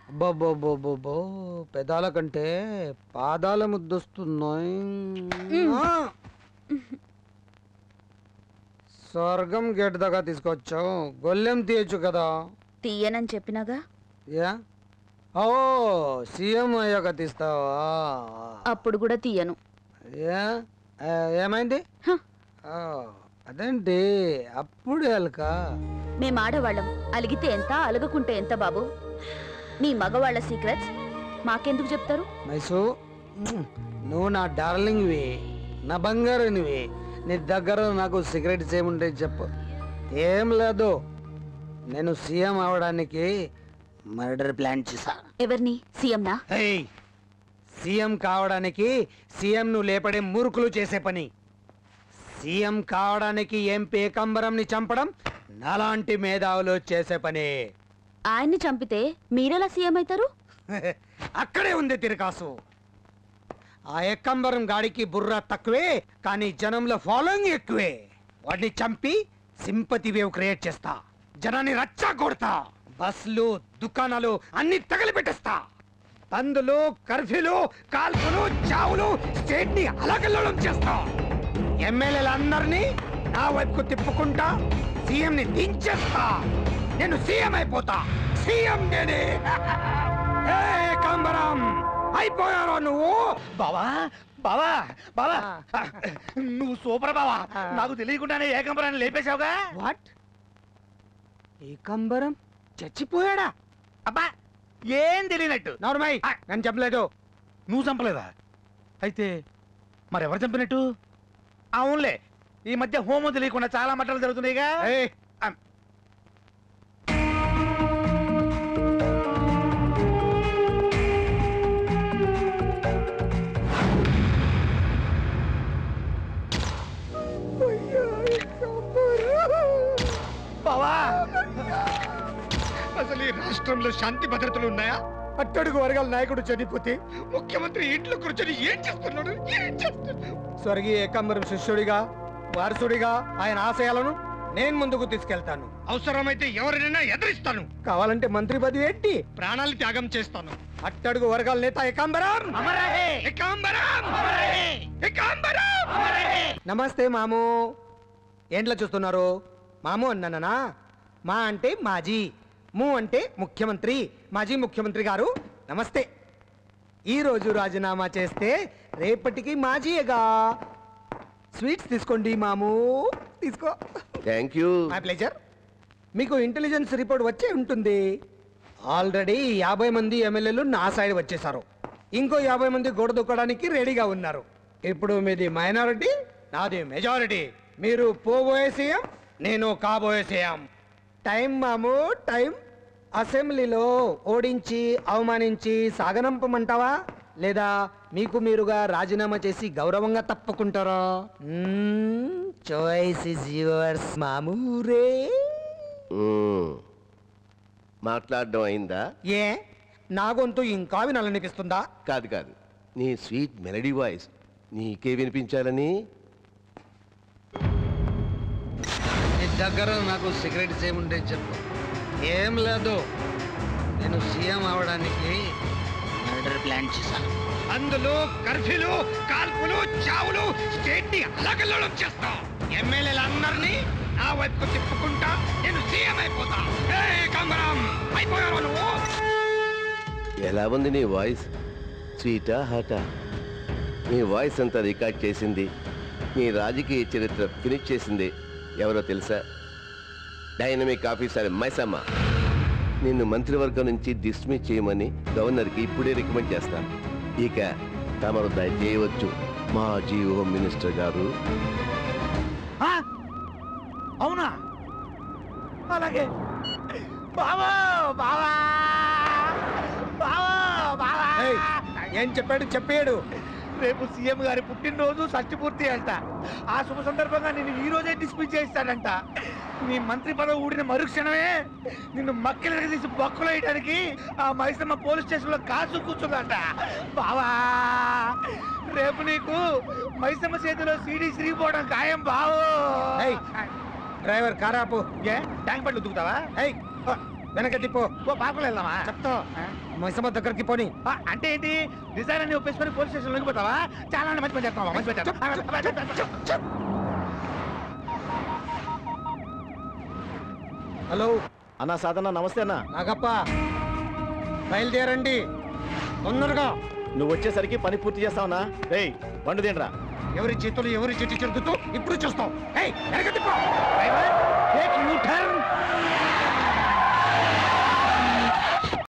అబ్బబ్బబ్బబ్బో పెదాల కంటే పాదాల ముద్దొస్తున్నాయి. స్వర్గం గేట్ దాకా తీసుకొచ్చావు, గొల్లెం తీయచ్చు కదా. తీయనని చెప్పినాగా. యా ఓ సీఎం అయ్యాక తీస్తావా? అప్పుడు కూడా తీయను. ఏమైంది? అదేంటి అప్పుడు అలక? మేం ఆడవాళ్ళం, అలిగితే ఎంత అలగకుంటే ఎంత బాబు? మీ మగవాళ్ళ సీక్రెట్స్ మాకెందుకు చెప్తారు? మైసు, నువ్వు నా డార్లింగ్వి, నా బంగారునివి. నీ దగ్గర నాకు సీక్రెట్స్ ఏముంటాయి చెప్పు. ఏం లేదు, నేను సీఎం అవడానికి మర్డర్ ప్లాన్ చేశా. ఎవరిని? సీఎంనా? సీఎం కావడానికి సీఎం ను లేపడే మూర్ఖులు చేసే పని. సీఎం కావడానికి ఎంపీ ఏకాంబరంని చంపడం నాలాంటి మేధావులు చేసే పని. ఆయన్ని చంపితే మీరెలా సీఎం అవుతారు? అక్కడే ఉంది తిరకాసు. ఆ ఏకాంబరం గాడికి బుర్ర తక్కువే, కానీ జనంలో ఫాలోయింగ్ ఎక్కువే. వాడిని చంపి సింపతి వేవ్ క్రియేట్ చేస్తా, జనాన్ని రచ్చా కొడతా, బస్లు దుకాణాలు అన్ని తగలిపెట్టేస్తా. బందులు, కర్ఫ్యూలు, కాల్పులు, చావులు, స్టేట్ ని అలకల్లోలం చేస్తా. ఎమ్మెల్యేలందరినీ నా వైపుకు తిప్పుకుంటా, సీఎం ని దించేస్తా. నేను సీఎం అయిపోతా. సీఎం నేనే. ఏకాంబరం అయిపోయారో నువ్వు? బావా బావా బావా, నువ్వు సూపర్ బావా. నాకు తెలియకుండానే ఏకాంబరాన్ని లేపేశావుగా. వాట్? ఏకాంబరం చచ్చిపోయాడా? అబ్బా, ఏం తెలియనట్టు. నోర్మై, నేను చెప్పలేదు. నువ్వు చంపలేదా? అయితే మరెవరు చంపినట్టు? అవునులే, ఈ మధ్య హోమం తెలియకుండా చాలా మట్టలు జరుగుతున్నాయిగా. బావా, అసలు ఈ రాష్ట్రంలో శాంతి భద్రతలు ఉన్నాయా? అట్టడుగు వర్గాల నాయకుడు చనిపోతే ముఖ్యమంత్రి ఇంట్లో కూర్చొని ఏం చేస్తున్నాడు? స్వర్గీయ ఏకాంబరం శిష్యుడిగా, వారసుడిగా ఆయన ఆశయాలను నేను ముందుకు తీసుకెళ్తాను. అవసరమైతే ఎవరినైనా ఎదిరిస్తాను. కావాలంటే మంత్రి పదవి ఎట్టి ప్రాణాలు త్యాగం చేస్తాను. అట్టడుగు వర్గాల నేత ఏకాంబరం. నమస్తే మాము. ఏంట్లా చూస్తున్నారు? మాము అన్నానా? మా అంటే మాజీ, ము అంటే ముఖ్యమంత్రి. మాజీ ముఖ్యమంత్రి గారు నమస్తే. ఈ రోజు రాజీనామా చేస్తే రేపటికి మాజీగా. స్వీట్స్ తీసుకోండి మాము, తీసుకో. Thank you. My pleasure. మీకు ఇంటెలిజెన్స్ రిపోర్ట్ వచ్చే ఉంటుంది. ఆల్రెడీ 50 మంది ఎమ్మెల్యేలు నా సైడ్ వచ్చేసారు. ఇంకో 50 మంది గోడ దూకడానికి రెడీగా ఉన్నారు. ఇప్పుడు మీది మైనారిటీ, నాది మెజారిటీ. మీరు పోబోయే సీఎం, నేను కాబోయే సీఎం. టైం మాము, టైం. అసెంబ్లీలో ఓడించి అవమానించి సాగనంపమంటావా, లేదా మీకు మీరుగా రాజీనామా చేసి గౌరవంగా తప్పుకుంటారా? చాయిస్ ఇస్ యువర్స్ మామూరే. మాట్లాడడం అయిందా? ఏ నా గొంతు ఇంకా వినాలనిపిస్తుందా? కాదు కాదు, నీ స్వీట్ మెలడీ వాయిస్ నీకే వినిపించాలని. నీ దగ్గర నాకు సిగరెట్స్ ఏముంటే చెప్పు. ఏం లేదు, నేను సీఎం అవడానికి మర్డర్ ప్లాన్ చేశాను. అందులో కర్ఫ్యూలు, కాల్పులు, చావులు, స్టేట్ ని అలకల్లోలం చేస్తా. ఎమ్మెల్యేలందరినీ నా వైపు తిప్పుకుంటా, నేను సీఎం అయిపోతా. ఏకాంబరం అయిపోయారు నువ్వు. ఎలా ఉంది నీ వాయిస్? స్వీటా హాటా? నీ వాయిస్ అంతా రికార్డ్ చేసింది, నీ రాజకీయ చరిత్ర ఫినిష్ చేసింది ఎవరో తెలుసా? Dynamic officer Maisamma. నిన్ను మంత్రివర్గం నుంచి డిస్మిస్ చేయమని గవర్నర్కి ఇప్పుడే రికమెండ్ చేస్తాను. ఇక తమరు దయచేయవచ్చు మాజీ హోమ్ మినిస్టర్ గారు. అవునా? అలాగే. బావా బావా బావా బావా. ఏం చెప్పాడు? చెప్పాడు రేపు సీఎం గారి పుట్టినరోజు, షష్టి పూర్తి అంట. ఆ శుభ సందర్భంగా నిన్ను ఈ రోజే డిస్మిస్ చేయిస్తాడంట. నీ మంత్రి పదవి ఊడిన మరుక్షణమే నిన్ను మక్కిలకి తీసి బొక్కలు వేయడానికి ఆ మైసమ్మ పోలీస్ స్టేషన్ లో కాసు కూర్చుందంట. బావా, రేపు నీకు మైసమ్మ చేతిలో సీడీ సిరిగిపోవడం ఖాయం బావు. డ్రైవర్ కారాపు. ఏ ట్యాంక్ బండ్లు దుకుతావా? వెనక తిప్పు. ఓ పార్కులో వెళ్దామా? చెప్తా. మైసమ్మ దగ్గరికి పోని. అంటే ఏంటి డిజైన్ అన్ని ఒప్పేసుకొని పోలీస్ స్టేషన్ లోకి పోతావా? చాలా మంచి పని చేస్తావా? మంచి పని చేస్తావా? హలో అన్నా సాధన నమస్తే అన్న. నాగప్ప బయలుదేరండి తొందరగా. నువ్వు వచ్చేసరికి పని పూర్తి చేస్తావునా? రేయ్ బండు తినరా. ఎవరి చేతులు ఎవరి చెట్టు చెడుతూ ఇప్పుడు చూస్తాం. Driver, take you turn.